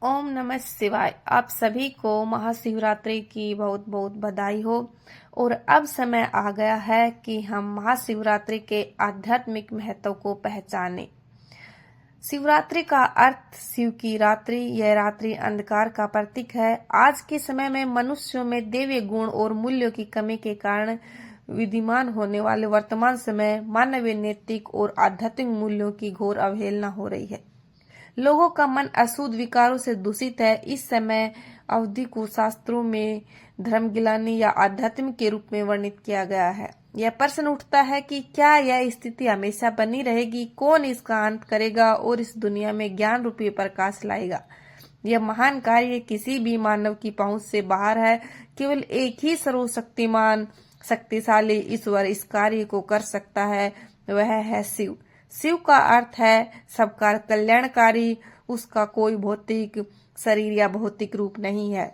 ओम नमः शिवाय। आप सभी को महाशिवरात्रि की बहुत बहुत बधाई हो। और अब समय आ गया है कि हम महाशिवरात्रि के आध्यात्मिक महत्व को पहचानें। शिवरात्रि का अर्थ शिव की रात्रि, यह रात्रि अंधकार का प्रतीक है। आज के समय में मनुष्यों में दैवीय गुण और मूल्यों की कमी के कारण विद्यमान होने वाले वर्तमान समय मानवीय नैतिक और आध्यात्मिक मूल्यों की घोर अवहेलना हो रही है। लोगों का मन अशुद्ध विकारों से दूषित है। इस समय अवधि को शास्त्रों में धर्मगिलानी या आध्यात्म के रूप में वर्णित किया गया है। यह प्रश्न उठता है कि क्या यह स्थिति हमेशा बनी रहेगी? कौन इसका अंत करेगा और इस दुनिया में ज्ञान रूपी प्रकाश लाएगा? यह महान कार्य किसी भी मानव की पहुंच से बाहर है। केवल एक ही सर्वशक्तिमान शक्तिशाली ईश्वर इस कार्य को कर सकता है, वह है शिव। शिव का अर्थ है सबका कल्याणकारी। उसका कोई भौतिक शरीर या भौतिक रूप नहीं है।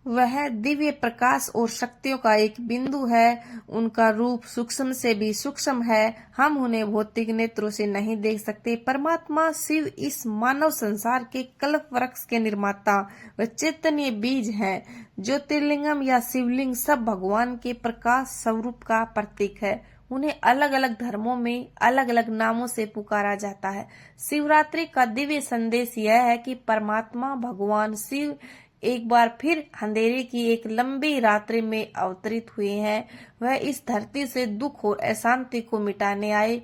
वह दिव्य प्रकाश और शक्तियों का एक बिंदु है। उनका रूप सूक्ष्म से भी सूक्ष्म है। हम उन्हें भौतिक नेत्रों से नहीं देख सकते। परमात्मा शिव इस मानव संसार के कल्प वृक्ष के निर्माता व चैतन्य बीज हैं। ज्योतिर्लिंगम या शिवलिंग सब भगवान के प्रकाश स्वरूप का प्रतीक है। उन्हें अलग अलग धर्मों में अलग अलग नामों से पुकारा जाता है। शिवरात्रि का दिव्य संदेश यह है कि परमात्मा भगवान शिव एक बार फिर अंधेरे की एक लंबी रात्रि में अवतरित हुए हैं। वह इस धरती से दुख और अशांति को मिटाने आए।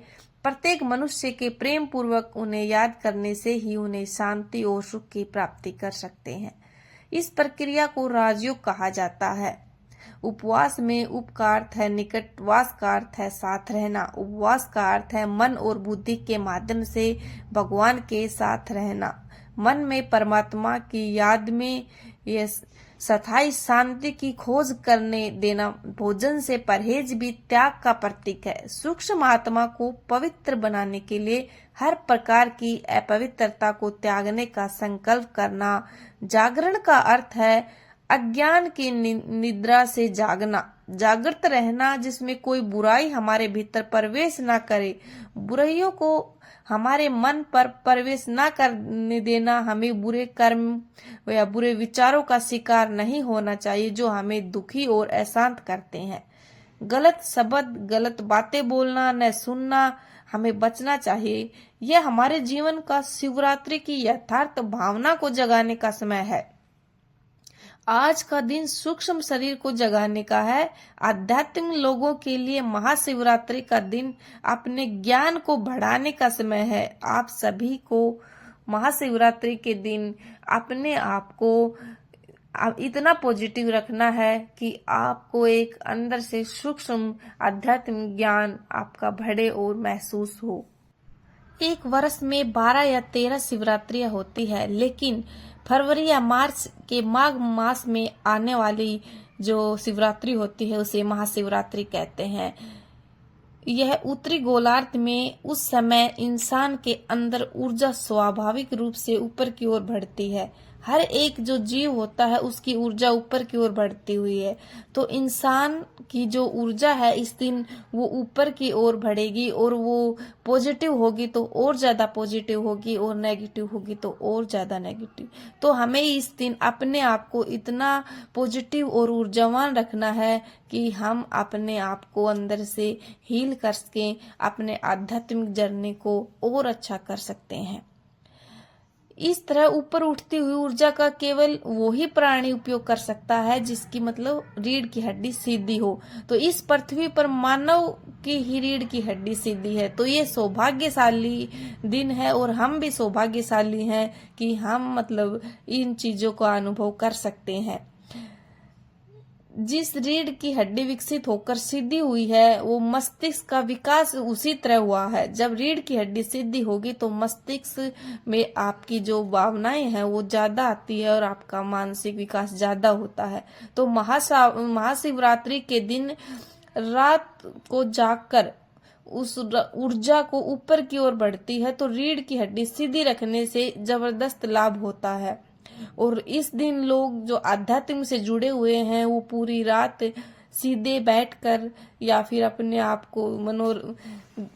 प्रत्येक मनुष्य के प्रेम पूर्वक उन्हें याद करने से ही उन्हें शांति और सुख की प्राप्ति कर सकते हैं। इस प्रक्रिया को राजयोग कहा जाता है। उपवास में उप का अर्थ है निकट, वास का अर्थ है साथ रहना। उपवास का अर्थ है मन और बुद्धि के माध्यम से भगवान के साथ रहना। मन में परमात्मा की याद में यह स्थायी शांति की खोज करने देना। भोजन से परहेज भी त्याग का प्रतीक है। सूक्ष्म आत्मा को पवित्र बनाने के लिए हर प्रकार की अपवित्रता को त्यागने का संकल्प करना। जागरण का अर्थ है अज्ञान की निद्रा से जागना, जागृत रहना, जिसमें कोई बुराई हमारे भीतर प्रवेश न करे। बुराइयों को हमारे मन पर प्रवेश न करने देना। हमें बुरे कर्म या बुरे विचारों का शिकार नहीं होना चाहिए जो हमें दुखी और अशांत करते हैं। गलत शब्द, गलत बातें बोलना, न सुनना हमें बचना चाहिए। यह हमारे जीवन का शिवरात्रि की यथार्थ भावना को जगाने का समय है। आज का दिन सूक्ष्म शरीर को जगाने का है। आध्यात्मिक लोगों के लिए महाशिवरात्रि का दिन अपने ज्ञान को बढ़ाने का समय है। आप सभी को महाशिवरात्रि के दिन अपने आप को इतना पॉजिटिव रखना है कि आपको एक अंदर से सूक्ष्म आध्यात्मिक ज्ञान आपका बढ़े और महसूस हो। एक वर्ष में 12 या 13 शिवरात्रियां होती है, लेकिन फरवरी या मार्च के माघ मास में आने वाली जो शिवरात्रि होती है उसे महाशिवरात्रि कहते हैं। यह उत्तरी गोलार्ध में उस समय इंसान के अंदर ऊर्जा स्वाभाविक रूप से ऊपर की ओर बढ़ती है। हर एक जो जीव होता है उसकी ऊर्जा ऊपर की ओर बढ़ती हुई है। तो इंसान की जो ऊर्जा है इस दिन वो ऊपर की ओर बढ़ेगी और वो पॉजिटिव होगी तो और ज्यादा पॉजिटिव होगी और नेगेटिव होगी तो और ज्यादा नेगेटिव। तो हमें इस दिन अपने आप को इतना पॉजिटिव और ऊर्जावान रखना है कि हम अपने आप को अंदर से हील कर सकें, अपने आध्यात्मिक जर्नी को और अच्छा कर सकते हैं। इस तरह ऊपर उठती हुई ऊर्जा का केवल वही प्राणी उपयोग कर सकता है जिसकी मतलब रीढ़ की हड्डी सीधी हो। तो इस पृथ्वी पर मानव की ही रीढ़ की हड्डी सीधी है। तो ये सौभाग्यशाली दिन है और हम भी सौभाग्यशाली हैं कि हम मतलब इन चीजों का अनुभव कर सकते हैं। जिस रीढ़ की हड्डी विकसित होकर सीधी हुई है वो मस्तिष्क का विकास उसी तरह हुआ है। जब रीढ़ की हड्डी सीधी होगी तो मस्तिष्क में आपकी जो भावनाएं हैं वो ज्यादा आती है और आपका मानसिक विकास ज्यादा होता है। तो महाशिवरात्रि के दिन रात को जागकर उस ऊर्जा को ऊपर की ओर बढ़ती है। तो रीढ़ की हड्डी सीधी रखने से जबरदस्त लाभ होता है। और इस दिन लोग जो आध्यात्म से जुड़े हुए हैं वो पूरी रात सीधे बैठकर या फिर अपने आप को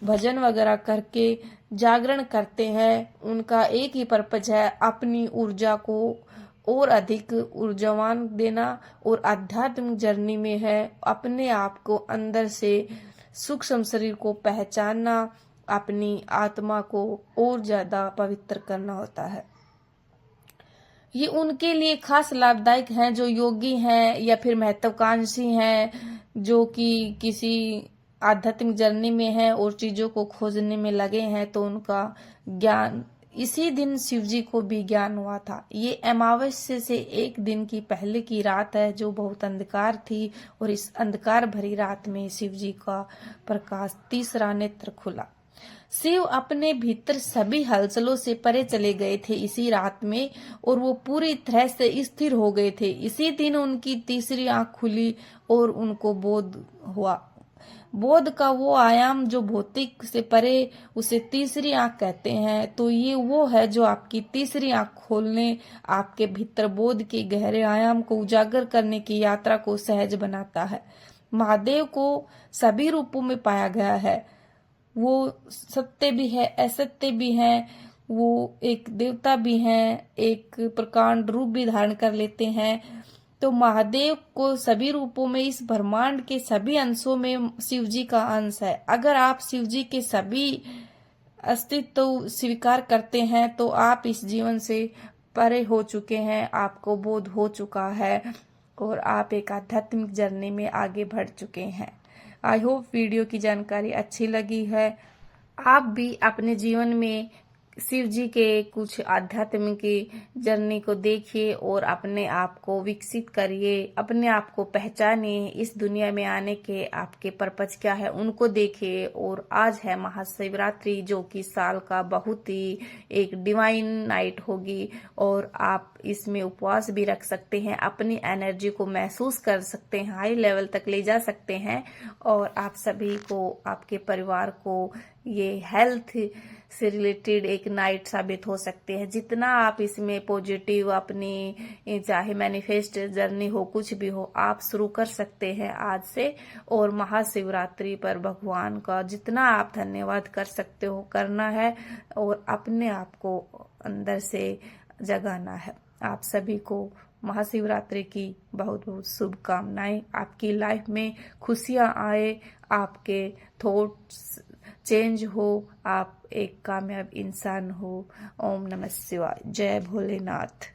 भजन वगैरह करके जागरण करते हैं, उनका एक ही पर्पज है अपनी ऊर्जा को और अधिक ऊर्जावान देना और आध्यात्मिक जर्नी में है अपने आप को अंदर से सूक्ष्म शरीर को पहचानना, अपनी आत्मा को और ज्यादा पवित्र करना होता है। ये उनके लिए खास लाभदायक हैं जो योगी हैं या फिर महत्वाकांक्षी हैं, जो कि किसी आध्यात्मिक जर्नी में हैं और चीजों को खोजने में लगे हैं। तो उनका ज्ञान इसी दिन शिव जी को भी ज्ञान हुआ था। ये अमावस्या से एक दिन की पहले की रात है जो बहुत अंधकार थी, और इस अंधकार भरी रात में शिव जी का प्रकाश तीसरा नेत्र खुला। शिव अपने भीतर सभी हलचलों से परे चले गए थे इसी रात में, और वो पूरी तरह से स्थिर हो गए थे। इसी दिन उनकी तीसरी आंख खुली और उनको बोध हुआ। बोध का वो आयाम जो भौतिक से परे, उसे तीसरी आंख कहते हैं। तो ये वो है जो आपकी तीसरी आंख खोलने, आपके भीतर बोध के गहरे आयाम को उजागर करने की यात्रा को सहज बनाता है। महादेव को सभी रूपों में पाया गया है। वो सत्य भी है, असत्य भी है, वो एक देवता भी हैं, एक प्रकांड रूप भी धारण कर लेते हैं। तो महादेव को सभी रूपों में, इस ब्रह्मांड के सभी अंशों में शिव जी का अंश है। अगर आप शिव जी के सभी अस्तित्व स्वीकार करते हैं तो आप इस जीवन से परे हो चुके हैं, आपको बोध हो चुका है और आप एक आध्यात्मिक जर्नी में आगे बढ़ चुके हैं। आई होप वीडियो की जानकारी अच्छी लगी है। आप भी अपने जीवन में शिव जी के कुछ आध्यात्मिक जर्नी को देखिए और अपने आप को विकसित करिए, अपने आप को पहचानिए। इस दुनिया में आने के आपके पर्पज क्या है उनको देखिए। और आज है महाशिवरात्रि, जो कि साल का बहुत ही एक डिवाइन नाइट होगी, और आप इसमें उपवास भी रख सकते हैं, अपनी एनर्जी को महसूस कर सकते हैं, हाई लेवल तक ले जा सकते हैं। और आप सभी को, आपके परिवार को ये हेल्थ से रिलेटेड एक नाइट साबित हो सकते हैं। जितना आप इसमें पॉजिटिव अपनी चाहे मैनिफेस्ट जर्नी हो, कुछ भी हो, आप शुरू कर सकते हैं आज से। और महाशिवरात्रि पर भगवान का जितना आप धन्यवाद कर सकते हो करना है, और अपने आप को अंदर से जगाना है। आप सभी को महाशिवरात्रि की बहुत बहुत शुभकामनाएं। आपकी लाइफ में खुशियां आए, आपके थॉट्स चेंज हो, आप एक कामयाब इंसान हो। ओम नमः शिवाय। जय भोलेनाथ।